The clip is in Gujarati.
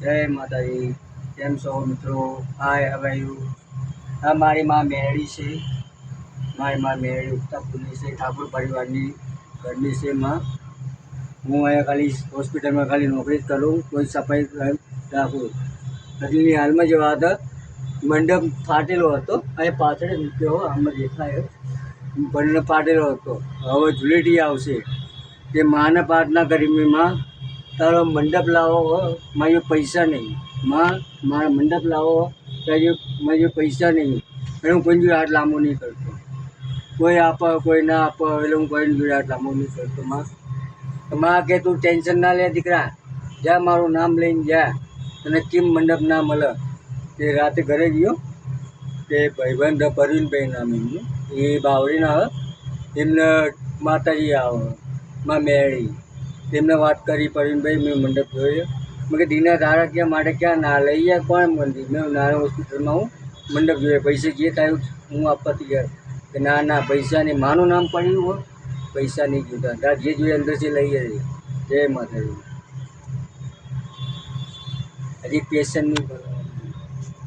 જય માતાજી, કેમ છો મિત્રો? હાય હવાયું. આ મારી માં મેળી છે. મારી માં મેળી ઉત્તાપુરની છે, ઠાકોર પરિવારની ઘરની છે માં. હું અહીંયા ખાલી હોસ્પિટલમાં ખાલી નોકરી જ કરું, કોઈ સફાઈ રાખું. હજી હાલમાં જે વાત મંડપ ફાટેલો હતો, અહીં પાછળ મૂક્યો આમાં દેખાય મંડપ ફાટેલો હતો. હવે ધૂળેટી આવશે તે માને પ્રાર્થના કરી મેં, માં તારો મંડપ લાવો, મારી પૈસા નહીં. માં મારા મંડપ લાવો, મારી પૈસા નહીં. એટલે હું કોઈની જોડે હાથ લાંબો નહીં કરતો. કોઈ આપે કોઈ ના આપે એટલે હું કોઈની જોડે હાથ લાંબો નહીં કરતો. માં કે તું ટેન્શન ના લે દીકરા, જા મારું નામ લઈને જા, અને કેમ મંડપ ના મળે. તે રાતે ઘરે ગયો તે ભાઈબંધ પરવીનભાઈ નામ એમનું, એ બાવળીના આવે, એમને માતાજી આવે માં મેળી. તેમને વાત કરી પરવીનભાઈ, મેં મંડપ જોયો. મેં કે દીના તારા ક્યાં માટે ક્યાં ના લઈ જાય કોણ મંદિર? મેં નાના હોસ્પિટલમાં હું મંડપ જોયો, પૈસા જે થાય હું આપવા તૈયાર. કે ના ના પૈસા નહીં, માનું નામ પડ્યું હોય પૈસા નહીં જોતા, તાર જે જોઈએ અંદરથી લઈ જાય. જય માતાજી. હજી પેશન નહીં કરો.